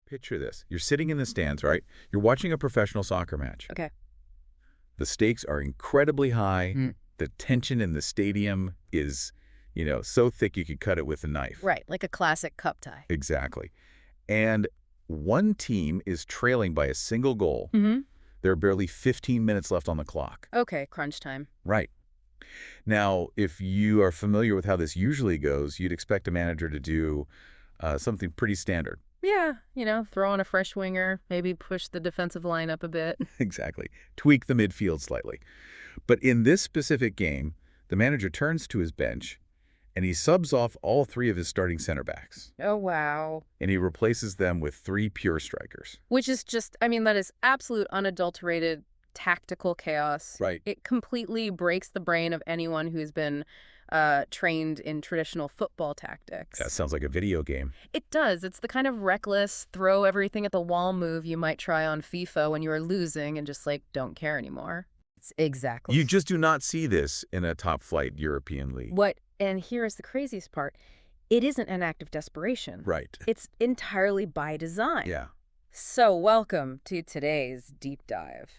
Picture this. You're sitting in the stands, right? You're watching a professional soccer match. Okay. The stakes are incredibly high. Mm. The tension in the stadium is, so thick you could cut it with a knife. Right, like a classic cup tie. Exactly. And one team is trailing by a single goal. Mm-hmm. There are barely 15 minutes left on the clock. Okay, crunch time. Right. Now, if you are familiar with how this usually goes, you'd expect a manager to do something pretty standard. Yeah, throw on a fresh winger, maybe push the defensive line up a bit. Exactly. Tweak the midfield slightly. But in this specific game, the manager turns to his bench and he subs off all 3 of his starting center backs. Oh, wow. And he replaces them with 3 pure strikers. Which is just, that is absolute unadulterated tactical chaos. Right. It completely breaks the brain of anyone who's been trained in traditional football tactics. That sounds like a video game. It does. It's the kind of reckless, throw everything at the wall move you might try on FIFA when you are losing and just, don't care anymore. It's exactly. You just do not see this in a top-flight European league. And here's the craziest part. It isn't an act of desperation. Right. It's entirely by design. Yeah. So welcome to today's deep dive.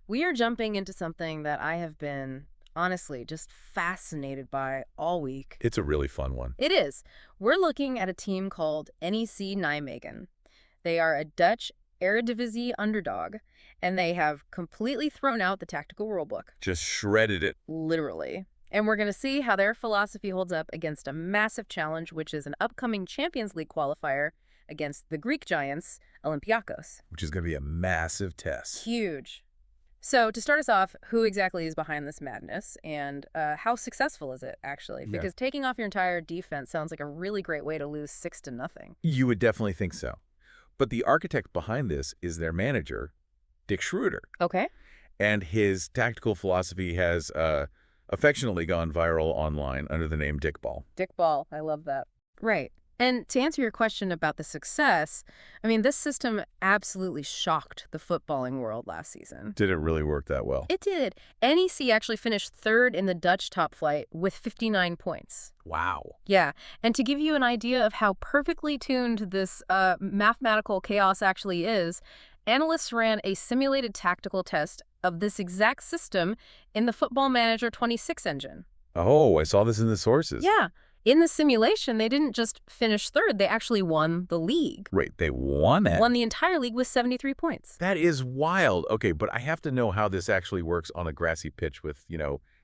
We are jumping into something that I have been, honestly, just fascinated by all week. It's a really fun one. It is. We're looking at a team called NEC Nijmegen. They are a Dutch Eredivisie underdog, and they have completely thrown out the tactical rulebook. Just shredded it. Literally. And we're going to see how their philosophy holds up against a massive challenge, which is an upcoming Champions League qualifier against the Greek giants, Olympiacos. Which is going to be a massive test. Huge. So to start us off, who exactly is behind this madness, and how successful is it, actually? Because taking off your entire defense sounds like a really great way to lose 6-0. You would definitely think so. But the architect behind this is their manager, Dick Schroeder. Okay. And his tactical philosophy has affectionately gone viral online under the name Dick Ball. Dick Ball. I love that. Right. And to answer your question about the success, this system absolutely shocked the footballing world last season. Did it really work that well? It did. NEC actually finished 3rd in the Dutch top flight with 59 points. Wow. Yeah. And to give you an idea of how perfectly tuned this mathematical chaos actually is, analysts ran a simulated tactical test of this exact system in the Football Manager 26 engine. Oh, I saw this in the sources. Yeah. In the simulation, they didn't just finish 3rd, they actually won the league. Wait, they won it? Won the entire league with 73 points. That is wild. Okay, but I have to know how this actually works on a grassy pitch with,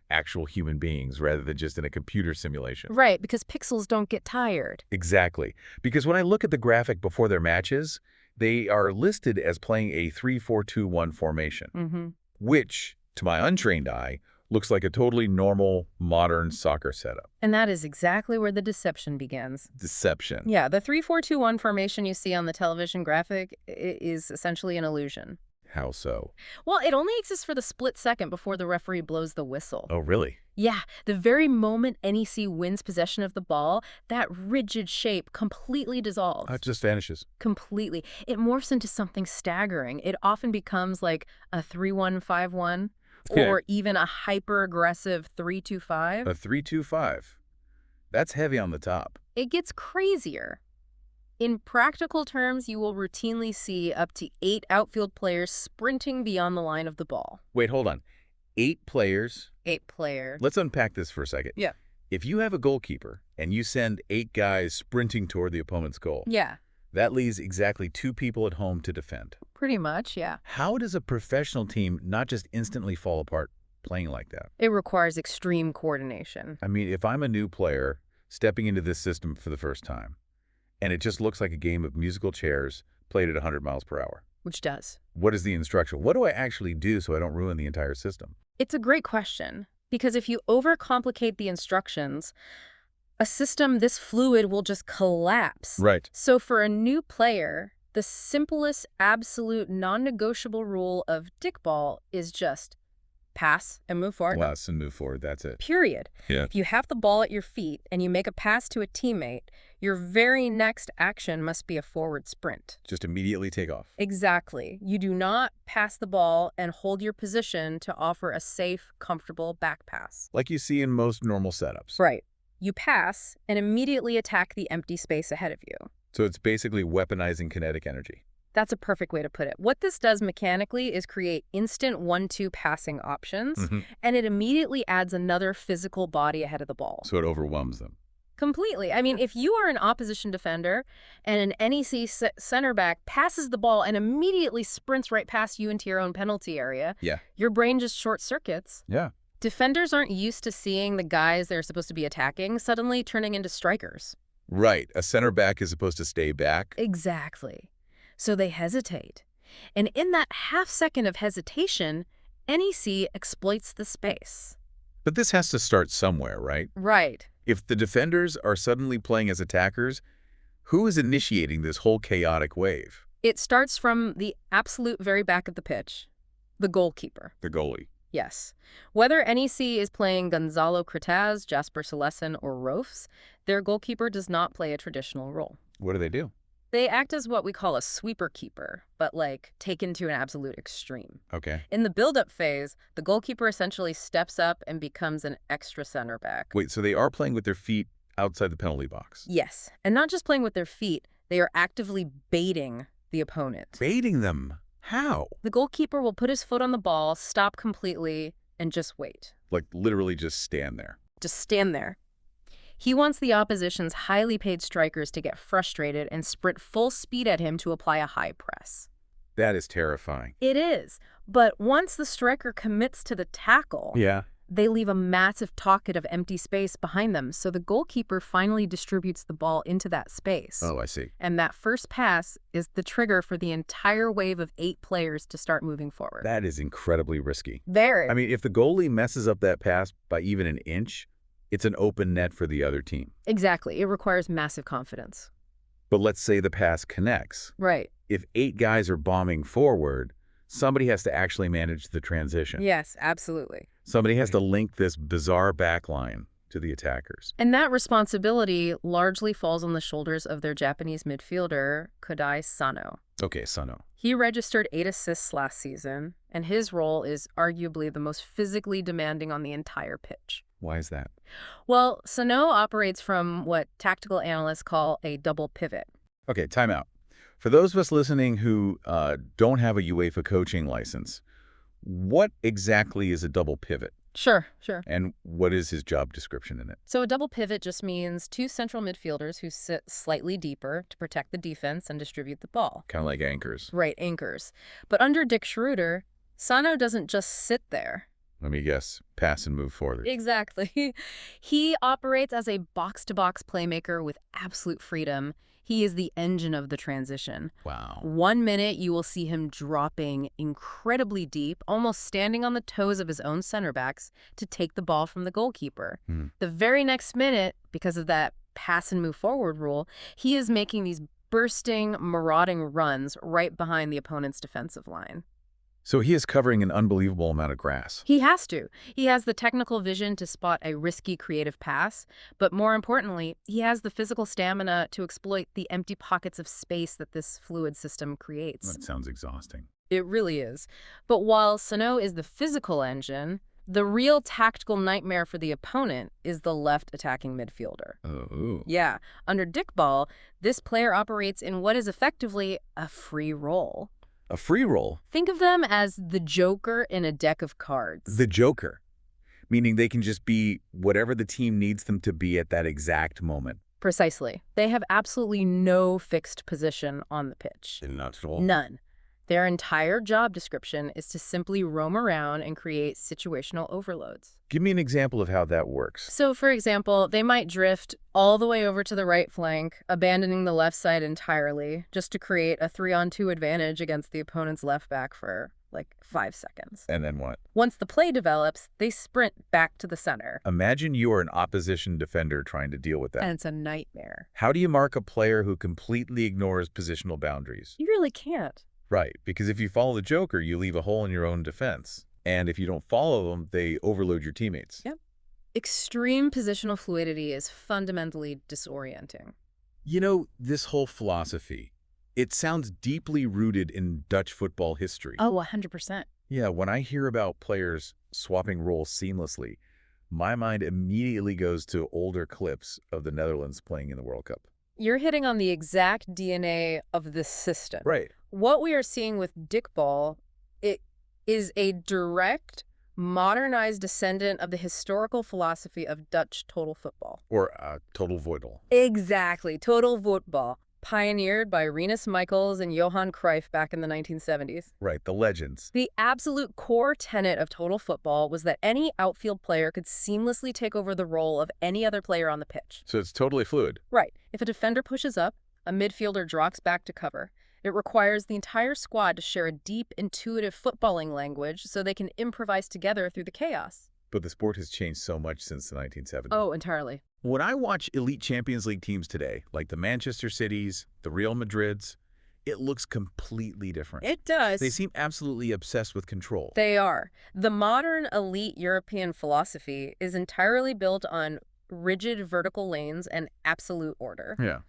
actual human beings rather than just in a computer simulation. Right, because pixels don't get tired. Exactly. Because when I look at the graphic before their matches, they are listed as playing a 3-4-2-1 formation, which, to my untrained eye, looks like a totally normal, modern soccer setup. And that is exactly where the deception begins. Deception. Yeah, the 3-4-2-1 formation you see on the television graphic is essentially an illusion. How so? Well, it only exists for the split second before the referee blows the whistle. Oh, really? Yeah, the very moment NEC wins possession of the ball, that rigid shape completely dissolves. It just vanishes. Completely. It morphs into something staggering. It often becomes like a 3-1-5-1. Or even a hyper-aggressive 3-2-5. A 3-2-5. That's heavy on the top. It gets crazier. In practical terms, you will routinely see up to 8 outfield players sprinting beyond the line of the ball. Wait, hold on. 8 players? 8 players. Let's unpack this for a second. Yeah. If you have a goalkeeper and you send 8 guys sprinting toward the opponent's goal, yeah, that leaves exactly 2 people at home to defend. Pretty much, yeah. How does a professional team not just instantly fall apart playing like that? It requires extreme coordination. If I'm a new player stepping into this system for the first time, and it just looks like a game of musical chairs played at 100 miles per hour. Which does. What is the instruction? What do I actually do so I don't ruin the entire system? It's a great question, because if you overcomplicate the instructions, a system this fluid will just collapse. Right. So for a new player, the simplest, absolute, non-negotiable rule of Dick Ball is just pass and move forward. Pass and move forward, that's it. Period. Yeah. If you have the ball at your feet and you make a pass to a teammate, your very next action must be a forward sprint. Just immediately take off. Exactly. You do not pass the ball and hold your position to offer a safe, comfortable back pass. Like you see in most normal setups. Right. You pass and immediately attack the empty space ahead of you. So it's basically weaponizing kinetic energy. That's a perfect way to put it. What this does mechanically is create instant 1-2 passing options, and it immediately adds another physical body ahead of the ball. So it overwhelms them. Completely. I mean, if you are an opposition defender and an NEC center back passes the ball and immediately sprints right past you into your own penalty area, your brain just short circuits. Yeah. Defenders aren't used to seeing the guys they're supposed to be attacking suddenly turning into strikers. Right. A center back is supposed to stay back. Exactly. So they hesitate. And in that half second of hesitation, NEC exploits the space. But this has to start somewhere, right? Right. If the defenders are suddenly playing as attackers, who is initiating this whole chaotic wave? It starts from the absolute very back of the pitch, the goalkeeper. The goalie. Yes. Whether NEC is playing Gonzalo Cortaz, Jasper Cillessen, or Rofs, their goalkeeper does not play a traditional role. What do? They act as what we call a sweeper keeper, but taken to an absolute extreme. Okay. In the build-up phase, the goalkeeper essentially steps up and becomes an extra center back. Wait, so they are playing with their feet outside the penalty box? Yes. And not just playing with their feet, they are actively baiting the opponent. Baiting them? How? The goalkeeper will put his foot on the ball, stop completely, and just wait. Like literally just stand there. Just stand there. He wants the opposition's highly paid strikers to get frustrated and sprint full speed at him to apply a high press. That is terrifying. It is. But once the striker commits to the tackle, they leave a massive pocket of empty space behind them, so the goalkeeper finally distributes the ball into that space. Oh, I see. And that first pass is the trigger for the entire wave of 8 players to start moving forward. That is incredibly risky. Very. I mean, if the goalie messes up that pass by even an inch, it's an open net for the other team. Exactly. It requires massive confidence. But let's say the pass connects. Right. If 8 guys are bombing forward, somebody has to actually manage the transition. Yes, absolutely. Somebody has to link this bizarre backline to the attackers. And that responsibility largely falls on the shoulders of their Japanese midfielder, Kodai Sano. Okay, Sano. He registered 8 assists last season, and his role is arguably the most physically demanding on the entire pitch. Why is that? Well, Sano operates from what tactical analysts call a double pivot. Okay, time out. For those of us listening who don't have a UEFA coaching license, what exactly is a double pivot? Sure. And what is his job description in it? So a double pivot just means 2 central midfielders who sit slightly deeper to protect the defense and distribute the ball. Kind of like anchors. Right, anchors. But under Dick Schroeder, Sano doesn't just sit there. Let me guess. Pass and move forward. Exactly. He operates as a box-to-box playmaker with absolute freedom. He is the engine of the transition. Wow. 1 minute, you will see him dropping incredibly deep, almost standing on the toes of his own center backs to take the ball from the goalkeeper. The very next minute, because of that pass and move forward rule, he is making these bursting, marauding runs right behind the opponent's defensive line. So he is covering an unbelievable amount of grass. He has to. He has the technical vision to spot a risky creative pass, but more importantly, he has the physical stamina to exploit the empty pockets of space that this fluid system creates. That sounds exhausting. It really is. But while Sano is the physical engine, the real tactical nightmare for the opponent is the left attacking midfielder. Oh. Yeah. Under Dick Ball, this player operates in what is effectively a free role. A free roll? Think of them as the Joker in a deck of cards. The Joker, meaning they can just be whatever the team needs them to be at that exact moment. Precisely. They have absolutely no fixed position on the pitch. Not at all. None. Their entire job description is to simply roam around and create situational overloads. Give me an example of how that works. So, for example, they might drift all the way over to the right flank, abandoning the left side entirely, just to create a 3-on-2 advantage against the opponent's left back for, 5 seconds. And then what? Once the play develops, they sprint back to the center. Imagine you are an opposition defender trying to deal with that. And it's a nightmare. How do you mark a player who completely ignores positional boundaries? You really can't. Right, because if you follow the Joker, you leave a hole in your own defense. And if you don't follow them, they overload your teammates. Yep. Extreme positional fluidity is fundamentally disorienting. You know, this whole philosophy, it sounds deeply rooted in Dutch football history. Oh, 100%. Yeah, when I hear about players swapping roles seamlessly, my mind immediately goes to older clips of the Netherlands playing in the World Cup. You're hitting on the exact DNA of this system. Right. What we are seeing with Dickball, it is a direct, modernized descendant of the historical philosophy of Dutch total football. Or total voidal. Exactly, total voetbal, pioneered by Rinus Michels and Johan Cruyff back in the 1970s. Right, the legends. The absolute core tenet of total football was that any outfield player could seamlessly take over the role of any other player on the pitch. So it's totally fluid. Right. If a defender pushes up, a midfielder drops back to cover. It requires the entire squad to share a deep, intuitive footballing language so they can improvise together through the chaos. But the sport has changed so much since the 1970s. Oh, entirely. When I watch elite Champions League teams today, like the Manchester Cities, the Real Madrids, it looks completely different. It does. They seem absolutely obsessed with control. They are. The modern elite European philosophy is entirely built on rigid vertical lanes and absolute order. Yeah.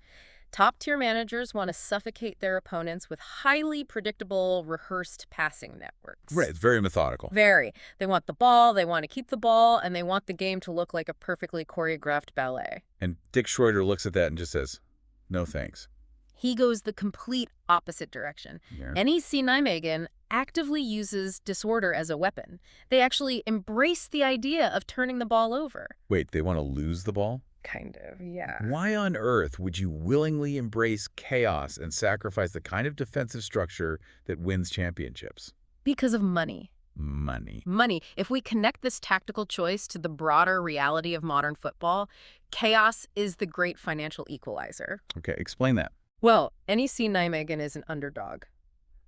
Top-tier managers want to suffocate their opponents with highly predictable, rehearsed passing networks. Right, it's very methodical. Very. They want the ball, they want to keep the ball, and they want the game to look like a perfectly choreographed ballet. And Dick Schroeder looks at that and just says, no thanks. He goes the complete opposite direction. Yeah. NEC Nijmegen actively uses disorder as a weapon. They actually embrace the idea of turning the ball over. Wait, they want to lose the ball? Kind of, yeah. Why on earth would you willingly embrace chaos and sacrifice the kind of defensive structure that wins championships? Because of money. Money. Money. If we connect this tactical choice to the broader reality of modern football, chaos is the great financial equalizer. Okay, explain that. Well, NEC Nijmegen is an underdog.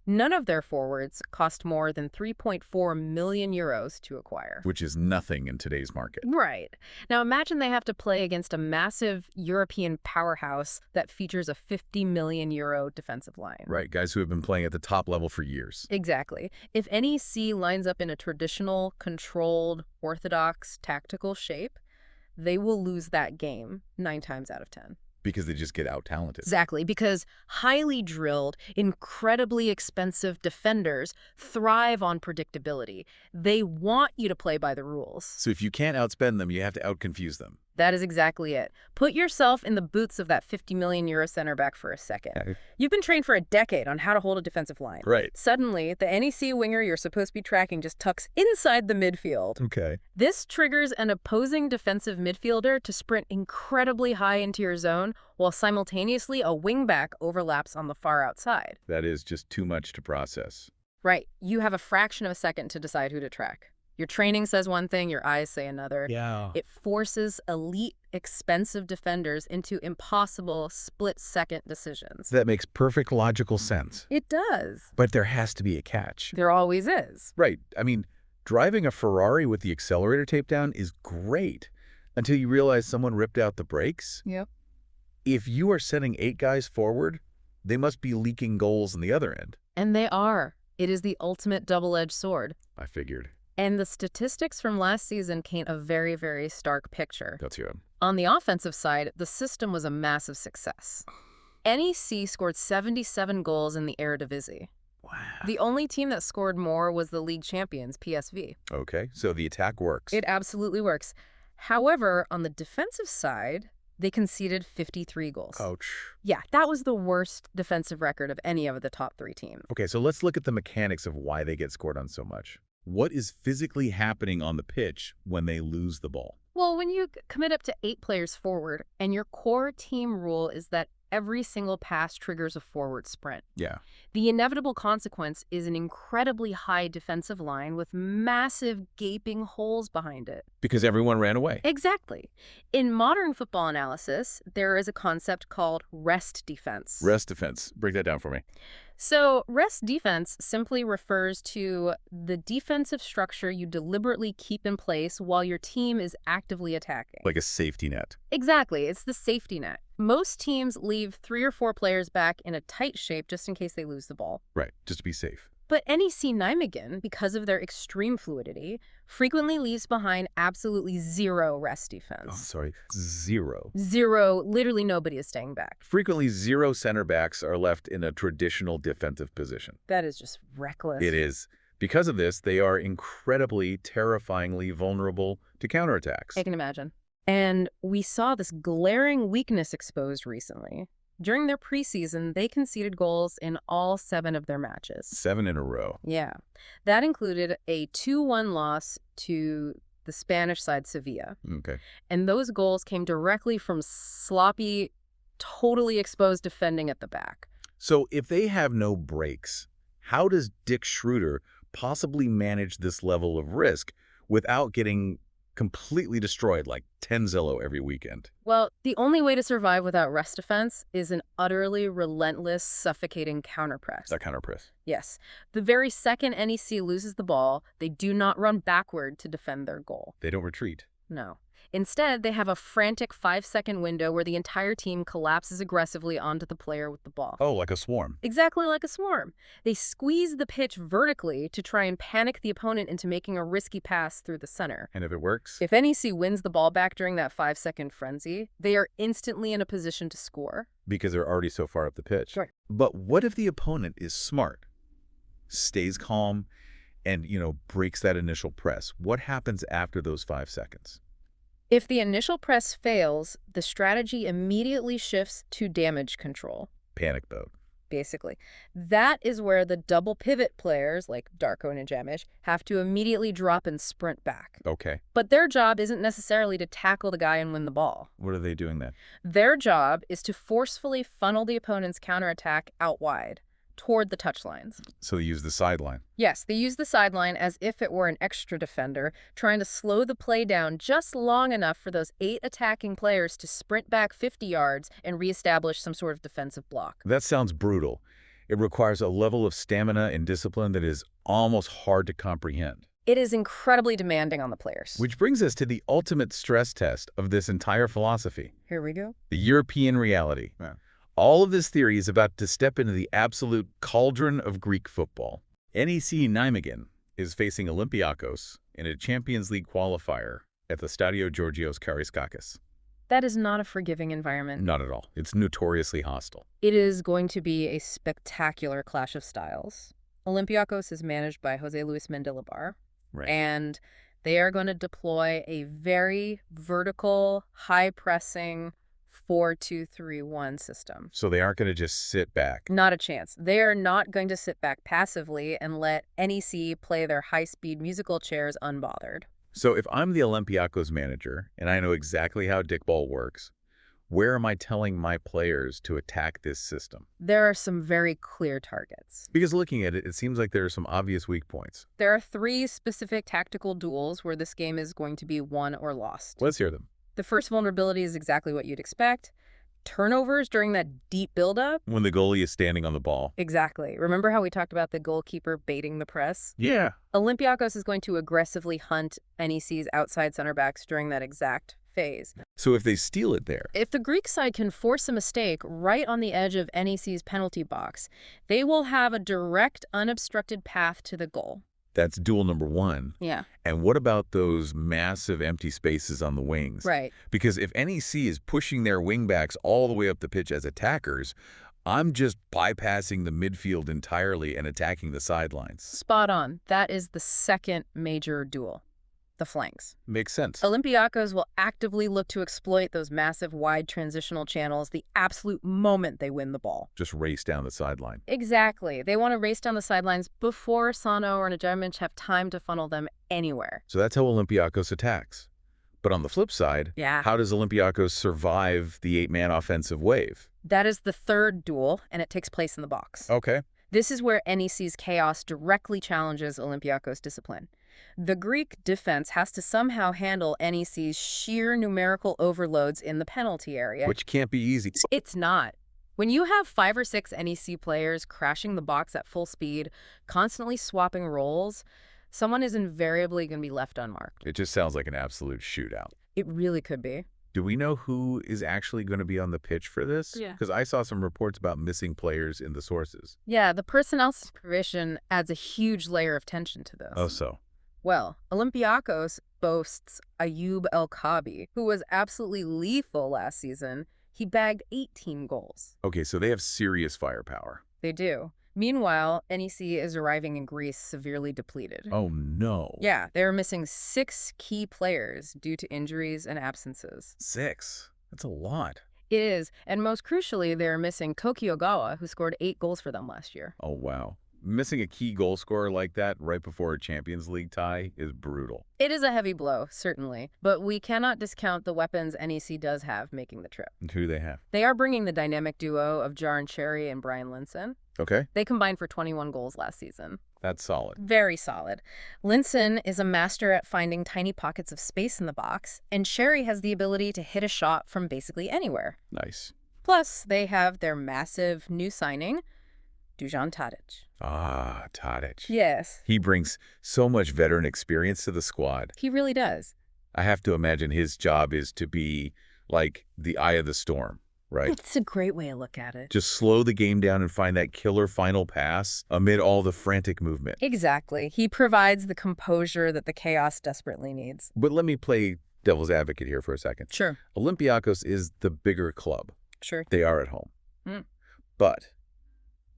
None of their forwards cost more than 3.4 million euros to acquire. Which is nothing in today's market. Right. Now imagine they have to play against a massive European powerhouse that features a 50 million euro defensive line. Right, guys who have been playing at the top level for years. Exactly. If NEC lines up in a traditional, controlled, orthodox, tactical shape, they will lose that game 9 times out of 10. Because they just get out-talented. Exactly, because highly drilled, incredibly expensive defenders thrive on predictability. They want you to play by the rules. So if you can't outspend them, you have to out-confuse them. That is exactly it. Put yourself in the boots of that 50 million euro center back for a second. You've been trained for a decade on how to hold a defensive line. Right. Suddenly, the NEC winger you're supposed to be tracking just tucks inside the midfield. Okay. This triggers an opposing defensive midfielder to sprint incredibly high into your zone, while simultaneously a wingback overlaps on the far outside. That is just too much to process. Right. You have a fraction of a second to decide who to track. Your training says one thing, your eyes say another. Yeah. It forces elite, expensive defenders into impossible split-second decisions. That makes perfect logical sense. It does. But there has to be a catch. There always is. Right. I mean, driving a Ferrari with the accelerator taped down is great until you realize someone ripped out the brakes. Yep. If you are sending 8 guys forward, they must be leaking goals on the other end. And they are. It is the ultimate double-edged sword. I figured. And the statistics from last season paint a very, very stark picture. That's you. On the offensive side, the system was a massive success. NEC scored 77 goals in the Eredivisie. Wow. The only team that scored more was the league champions, PSV. Okay, so the attack works. It absolutely works. However, on the defensive side, they conceded 53 goals. Ouch. Yeah, that was the worst defensive record of any of the top 3 teams. Okay, so let's look at the mechanics of why they get scored on so much. What is physically happening on the pitch when they lose the ball? Well, when you commit up to 8 players forward, and your core team rule is that every single pass triggers a forward sprint. Yeah. The inevitable consequence is an incredibly high defensive line with massive gaping holes behind it. Because everyone ran away. Exactly. In modern football analysis, there is a concept called rest defense. Rest defense. Break that down for me. So rest defense simply refers to the defensive structure you deliberately keep in place while your team is actively attacking. Like a safety net. Exactly. It's the safety net. Most teams leave 3 or 4 players back in a tight shape just in case they lose the ball. Right, just to be safe. But NEC Nijmegen, because of their extreme fluidity, frequently leaves behind absolutely 0 rest defense. Oh, sorry. 0. 0, literally nobody is staying back. Frequently, 0 center backs are left in a traditional defensive position. That is just reckless. It is. Because of this, they are incredibly, terrifyingly vulnerable to counterattacks. I can imagine. And we saw this glaring weakness exposed recently. During their preseason, they conceded goals in all 7 of their matches. 7 in a row. Yeah. That included a 2-1 loss to the Spanish side Sevilla. Okay. And those goals came directly from sloppy, totally exposed defending at the back. So if they have no breaks, how does Dick Schroeder possibly manage this level of risk without getting completely destroyed like Tenzillo every weekend? Well, the only way to survive without rest defense is an utterly relentless, suffocating counterpress. That counterpress. Yes. The very second NEC loses the ball, they do not run backward to defend their goal. They don't retreat. No. Instead, they have a frantic 5-second window where the entire team collapses aggressively onto the player with the ball. Oh, like a swarm. Exactly like a swarm. They squeeze the pitch vertically to try and panic the opponent into making a risky pass through the center. And if it works? If NEC wins the ball back during that 5-second frenzy, they are instantly in a position to score. Because they're already so far up the pitch. Right. But what if the opponent is smart, stays calm, and, breaks that initial press? What happens after those 5 seconds? If the initial press fails, the strategy immediately shifts to damage control. Panic mode. Basically. That is where the double pivot players, like Darko and Nijmegen, have to immediately drop and sprint back. Okay. But their job isn't necessarily to tackle the guy and win the ball. What are they doing then? Their job is to forcefully funnel the opponent's counterattack out wide, toward the touchlines. So they use the sideline. Yes, they use the sideline as if it were an extra defender, trying to slow the play down just long enough for those 8 attacking players to sprint back 50 yards and reestablish some sort of defensive block. That sounds brutal. It requires a level of stamina and discipline that is almost hard to comprehend. It is incredibly demanding on the players. Which brings us to the ultimate stress test of this entire philosophy. Here we go. The European reality. Yeah. All of this theory is about to step into the absolute cauldron of Greek football. NEC Nijmegen is facing Olympiakos in a Champions League qualifier at the Stadio Georgios Karaiskakis. That is not a forgiving environment. Not at all. It's notoriously hostile. It is going to be a spectacular clash of styles. Olympiakos is managed by Jose Luis Mendilibar, Right. and they are going to deploy a very vertical, high-pressing 4-2-3-1 system. So they aren't going to just sit back. Not a chance. They are not going to sit back passively and let NEC play their high-speed musical chairs unbothered. So if I'm the Olympiakos manager and I know exactly how Dickball works, where am I telling my players to attack this system? There are some very clear targets. Because looking at it, it seems like there are some obvious weak points. There are 3 specific tactical duels where this game is going to be won or lost. Let's hear them. The first vulnerability is exactly what you'd expect. Turnovers during that deep buildup. When the goalie is standing on the ball. Exactly. Remember how we talked about the goalkeeper baiting the press? Yeah. Olympiakos is going to aggressively hunt NEC's outside center backs during that exact phase. So if they steal it there. If the Greek side can force a mistake right on the edge of NEC's penalty box, they will have a direct, unobstructed path to the goal. That's duel number 1. Yeah. And what about those massive empty spaces on the wings? Right. Because if NEC is pushing their wingbacks all the way up the pitch as attackers, I'm just bypassing the midfield entirely and attacking the sidelines. Spot on. That is the second major duel. The flanks. Makes sense. Olympiakos will actively look to exploit those massive wide transitional channels the absolute moment they win the ball. Just race down the sideline. Exactly. They want to race down the sidelines before Sano or Nijmegen have time to funnel them anywhere. So that's how Olympiakos attacks. But on the flip side, Yeah. how does Olympiakos survive the 8-man offensive wave? That is the third duel, and it takes place in the box. Okay. This is where NEC's chaos directly challenges Olympiakos' discipline. The Greek defense has to somehow handle NEC's sheer numerical overloads in the penalty area. Which can't be easy. It's not. When you have 5 or 6 NEC players crashing the box at full speed, constantly swapping roles, someone is invariably going to be left unmarked. It just sounds like an absolute shootout. It really could be. Do we know who is actually going to be on the pitch for this? Yeah. Because I saw some reports about missing players in the sources. Yeah, the personnel supervision adds a huge layer of tension to this. Oh, so. Well, Olympiakos boasts Ayoub El-Kaabi, who was absolutely lethal last season. He bagged 18 goals. Okay, so they have serious firepower. They do. Meanwhile, NEC is arriving in Greece severely depleted. Oh, no. Yeah, they're missing 6 key players due to injuries and absences. 6? That's a lot. It is, and most crucially, they're missing Koki Ogawa, who scored 8 goals for them last year. Oh, wow. Missing a key goal scorer like that right before a Champions League tie is brutal. It is a heavy blow, certainly, but we cannot discount the weapons NEC does have making the trip. And who do they have? They are bringing the dynamic duo of Jaron Cherry and Brian Linson. Okay. They combined for 21 goals last season. That's solid. Very solid. Linson is a master at finding tiny pockets of space in the box, and Cherry has the ability to hit a shot from basically anywhere. Nice. Plus, they have their massive new signing, Dusan Tadic. Ah, Tadic. Yes, He brings so much veteran experience to the squad. he really does. I have to imagine his job is to be like the eye of the storm, right? It's a great way to look at it. Just slow the game down and find that killer final pass amid all the frantic movement. Exactly. He provides the composure that the chaos desperately needs. But let me play devil's advocate here for a second. Sure. Olympiacos is the bigger club. Sure. They are at home. Mm. But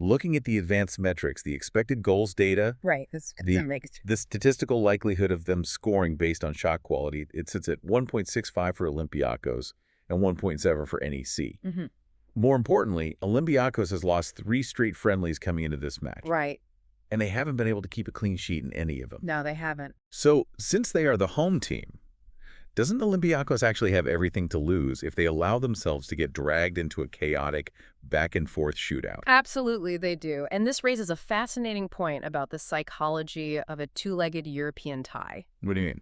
looking at the advanced metrics, the expected goals data, Right. the statistical likelihood of them scoring based on shot quality, it sits at 1.65 for Olympiacos and 1.7 for NEC. Mm-hmm. More importantly, Olympiacos has lost 3 straight friendlies coming into this match, Right. and they haven't been able to keep a clean sheet in any of them. No, they haven't. So, since they are the home team, doesn't Olympiacos actually have everything to lose if they allow themselves to get dragged into a chaotic back-and-forth shootout? Absolutely, they do. And this raises a fascinating point about the psychology of a two-legged European tie. What do you mean?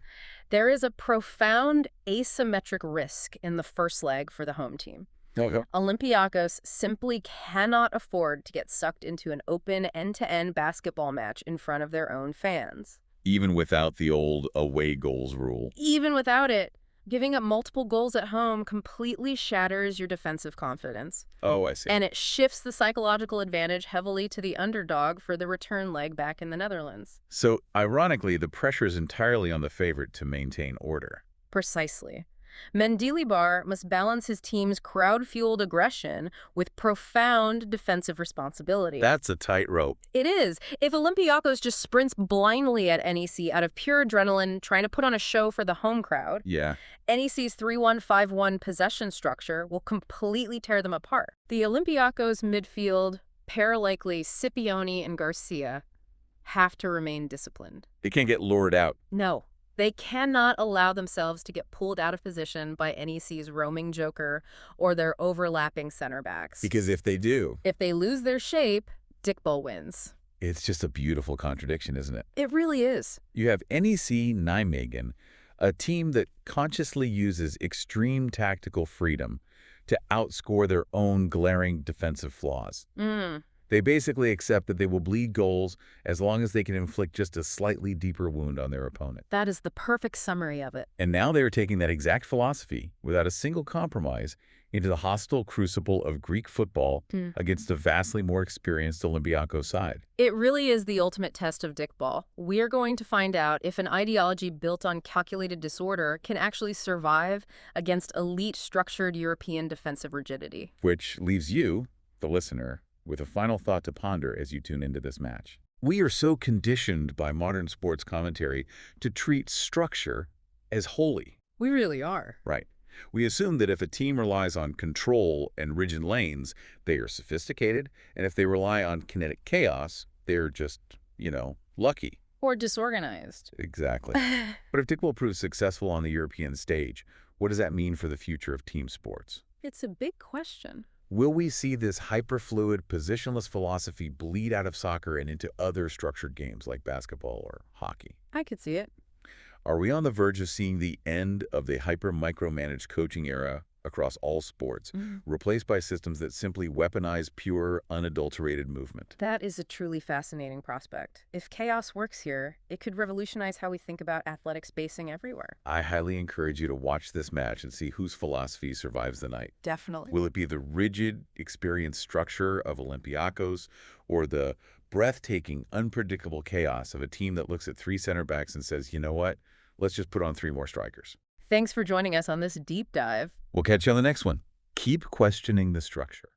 There is a profound asymmetric risk in the first leg for the home team. Okay. Olympiacos simply cannot afford to get sucked into an open end-to-end basketball match in front of their own fans. Even without the old away goals rule. Even without it, giving up multiple goals at home completely shatters your defensive confidence. Oh, I see. And it shifts the psychological advantage heavily to the underdog for the return leg back in the Netherlands. So, ironically, the pressure is entirely on the favorite to maintain order. Precisely. Mendilibar must balance his team's crowd-fueled aggression with profound defensive responsibility. That's a tightrope. It is. If Olympiacos just sprints blindly at NEC out of pure adrenaline, trying to put on a show for the home crowd, Yeah. NEC's 3-1-5-1 possession structure will completely tear them apart. The Olympiacos midfield, pair likely Scipione and Garcia, have to remain disciplined. They can't get lured out. No. They cannot allow themselves to get pulled out of position by NEC's roaming joker or their overlapping center backs. Because if they do, If they lose their shape, Dickball wins. it's just a beautiful contradiction, isn't it? It really is. You have NEC Nijmegen, a team that consciously uses extreme tactical freedom to outscore their own glaring defensive flaws. They basically accept that they will bleed goals as long as they can inflict just a slightly deeper wound on their opponent. That is the perfect summary of it. And now they are taking that exact philosophy, without a single compromise, into the hostile crucible of Greek football against a vastly more experienced Olympiacos side. It really is the ultimate test of Dickball. We're going to find out if an ideology built on calculated disorder can actually survive against elite structured European defensive rigidity. Which leaves you, the listener, with a final thought to ponder as you tune into this match. We are so conditioned by modern sports commentary to treat structure as holy. We really are. Right. We assume that if a team relies on control and rigid lanes, they are sophisticated, and if they rely on kinetic chaos, they're just, lucky. Or disorganized. Exactly. But if Dickball proves successful on the European stage, what does that mean for the future of team sports? It's a big question. Will we see this hyperfluid, positionless philosophy bleed out of soccer and into other structured games like basketball or hockey? I could see it. Are we on the verge of seeing the end of the hyper-micromanaged coaching era across all sports, replaced by systems that simply weaponize pure, unadulterated movement? That is a truly fascinating prospect. If chaos works here, it could revolutionize how we think about athletic spacing everywhere. I highly encourage you to watch this match and see whose philosophy survives the night. Definitely. Will it be the rigid, experienced structure of Olympiacos, or the breathtaking, unpredictable chaos of a team that looks at 3 center backs and says, you know what, let's just put on 3 more strikers? Thanks for joining us on this deep dive. We'll catch you on the next one. Keep questioning the structure.